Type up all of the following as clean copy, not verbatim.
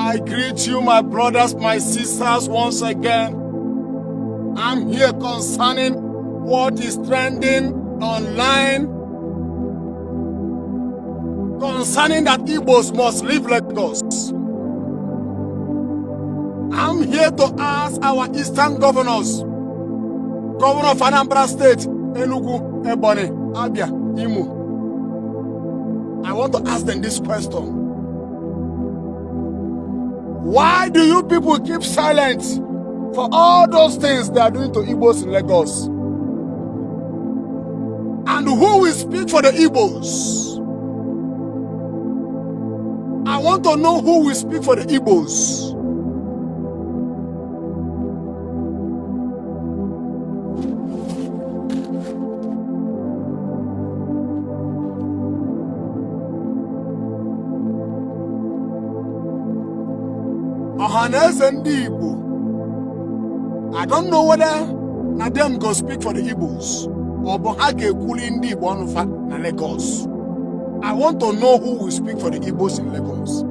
I greet you, my brothers, my sisters, once again. I'm here concerning what is trending online concerning that Igbos must leave Lagos. I'm here to ask our eastern governors, Governor of Anambra State, Enugu, Ebonyi, Abia, Imo. I want to ask them this question. Why do you people keep silent for all those things they are doing to Igbos in Lagos? And who will speak for the Igbos? I want to know who will speak for the Igbos. Ohaneze ndị Igbo. I don't know whether na them go speak for the Igbos or ha ga-ekwuli ndị Igbo ọnụfa na Lagos. I want to know who will speak for the Igbos in Lagos.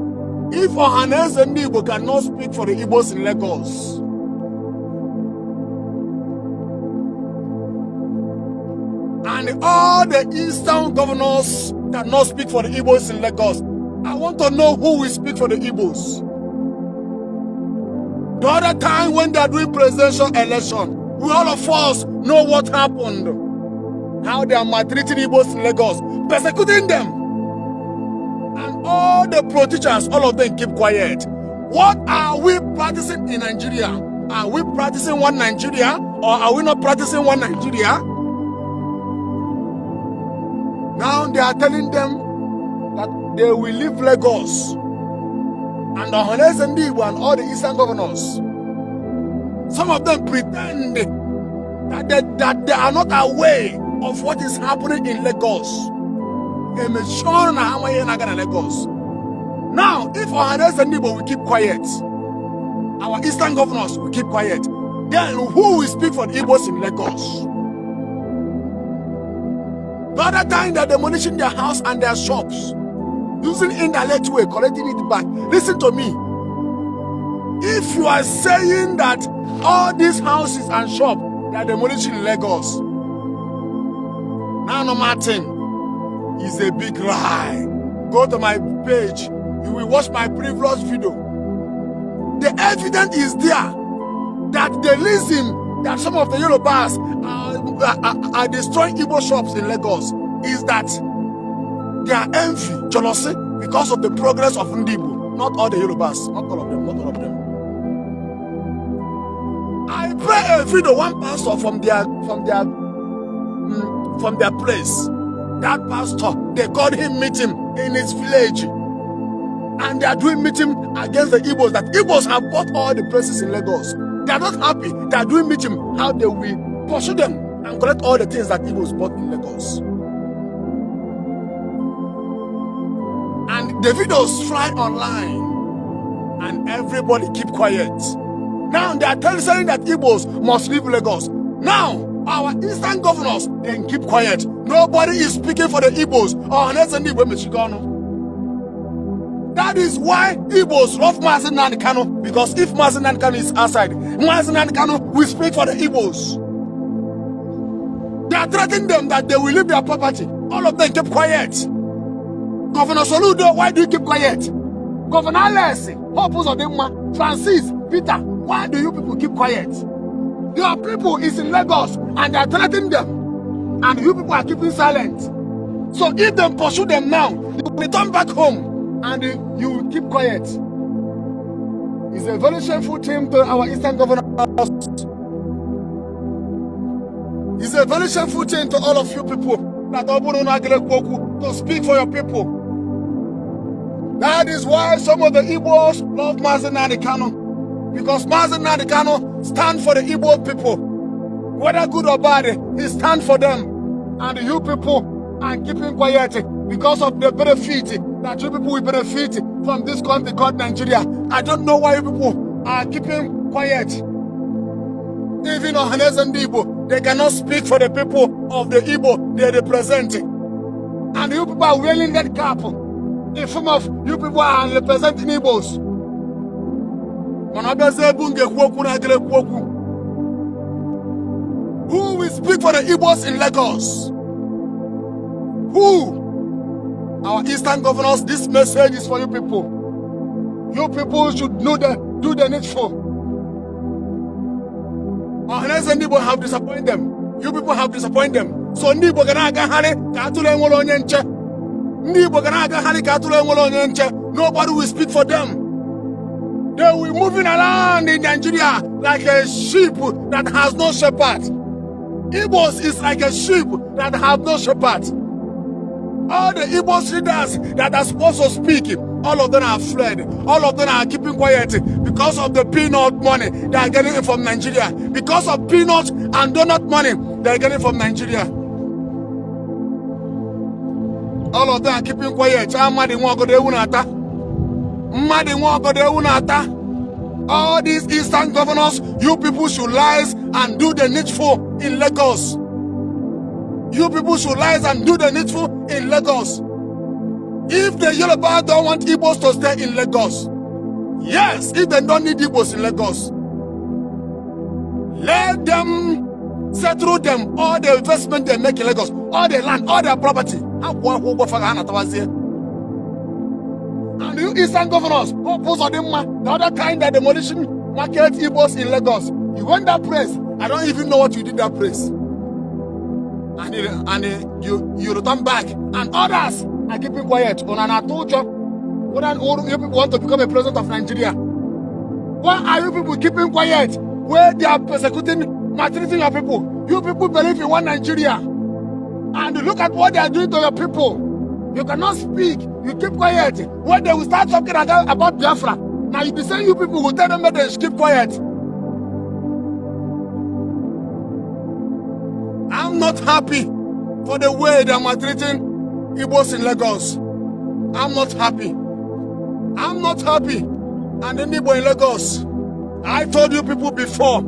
If Ohaneze ndị Igbo cannot speak for the Igbos in Lagos, and all the eastern governors cannot speak for the Igbos in Lagos, I want to know who will speak for the Igbos. The other time when they are doing presidential election, we all of us know what happened. How they are maltreating Igbos in Lagos, persecuting them. And all the pro-teachers, all of them keep quiet. What are we practicing in Nigeria? Are we practicing one Nigeria or are we not practicing one Nigeria? Now they are telling them that they will leave Lagos. And Ohaneze ndị Igbo and all the eastern governors, some of them pretend that they are not aware of what is happening in Lagos. Now, if Ohaneze ndị Igbo will keep quiet, our eastern governors will keep quiet, then who will speak for the Igbos in Lagos? The other time they're demolishing their house and their shops, using indirect way, collecting it back. Listen to me. If you are saying that all these houses and shops they are demolishing in Lagos, now no Martin is a big lie. Go to my page. You will watch my previous video. The evidence is there that the reason that some of the Yorubas are destroying Igbo shops in Lagos is that they are envy, jealousy, because of the progress of Ndibo. Not all the Yorubas, not all of them, not all of them. I play a video, one pastor from their place. That pastor, they called him meeting in his village. And they are doing meeting against the Igbos, that Igbos have bought all the places in Lagos. They are not happy. They are doing meeting how they will pursue them and collect all the things that Igbos bought in Lagos. And the videos fly online and everybody keep quiet. Now they are saying that Igbos must leave Lagos. Now our eastern governors then keep quiet. Nobody is speaking for the Igbos. That is why Igbos love Mazi Nnamdi Kanu, because if Mazi Nnamdi Kanu is outside, Mazi Nnamdi Kanu will speak for the Igbos. They are threatening them that they will leave their property. All of them keep quiet. Governor Soludo, why do you keep quiet? Governor Alesi, Opus Odemma, Francis, Peter, why do you people keep quiet? Your people is in Lagos and they are threatening them. And you people are keeping silent. So if they pursue them now, they will return back home and you will keep quiet. It's a very shameful thing to our eastern governors. It's a very shameful thing to all of you people to speak for your people. That is why some of the Igbos love Mazi Nnamdi Kanu, because Mazi Nnamdi Kanu stands for the Igbo people. Whether good or bad, he stands for them. And you people are keeping quiet because of the benefit that you people will benefit from this country called Nigeria. I don't know why you people are keeping quiet. Even Ohaneze ndị Igbo, they cannot speak for the people of the Igbo they represent. And you people are wearing that cap in form of you people are representing Igbos. Who will speak for the Igbos in Lagos? Who? Our Eastern governors, this message is for you people. You people should do the needful. Unless Igbo have disappointed them. You people have disappointed them. So Igbo ganaga hale katule nwolo onye nche. Igbo ganaga hale katule nwolo onye nche. Nobody will speak for them. They will be moving around in Nigeria like a sheep that has no shepherd. Igbos is like a sheep that have no shepherd. All the Igbo leaders that are supposed to speak, all of them are fled. All of them are keeping quiet because of the peanut money they are getting from Nigeria. Because of peanut and donut money they are getting from Nigeria. All of them are keeping quiet. All these Eastern governors, you people should rise and do the needful in Lagos. You people should rise and do the needful in Lagos. If the Yoruba don't want Igbos to stay in Lagos, yes, if they don't need Igbos in Lagos, let them settle them all the investment they make in Lagos, all the land, all their property. And you Eastern governors, the other kind that demolition market Igbos in Lagos, you went that place. I don't even know what you did that place. And you return back, and others are keeping quiet. You people want to become a president of Nigeria. Why are you people keeping quiet where they are persecuting, maltreating your people? You people believe in one Nigeria, and look at what they are doing to your people. You cannot speak. You keep quiet. When they will start talking about biafra, now you be saying you people will tell them that they should keep quiet. I'm not happy for the way they are maltreating Igbos in Lagos. I'm not happy. I'm not happy. And the Igbo in Lagos, I told you people before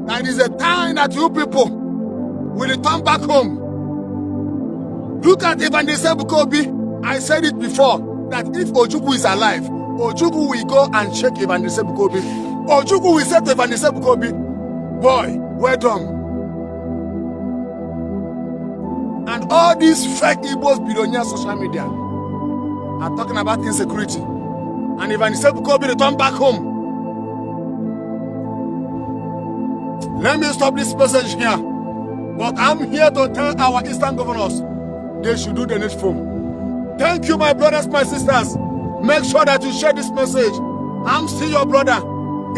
that it is a time that you people will return back home. Look at Evangelist Bukobi. I said it before that if Ojukwu is alive, Ojukwu will go and shake Evangelist Bukobi. Ojukwu will say to Evangelist Bukobi, boy, well done. And all these fake Igbos billionaires social media are talking about insecurity. And Evangelist Bukobi return back home. Let me stop this message here. But I'm here to tell our Eastern governors they should do the needful. Thank you, my brothers, my sisters. Make sure that you share this message. I'm still your brother,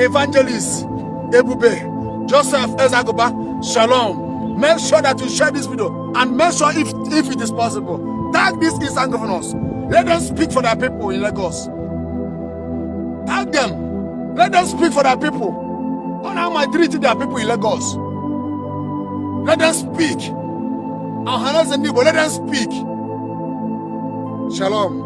Evangelist Ebube Joseph Ezagoba. Shalom. Make sure that you share this video, and make sure if it is possible, tag these Eastern governors. Let them speak for their people in Lagos. Tag them. Let them speak for their people. On how I treat their people in Lagos. Let them speak. Let them speak. Shalom.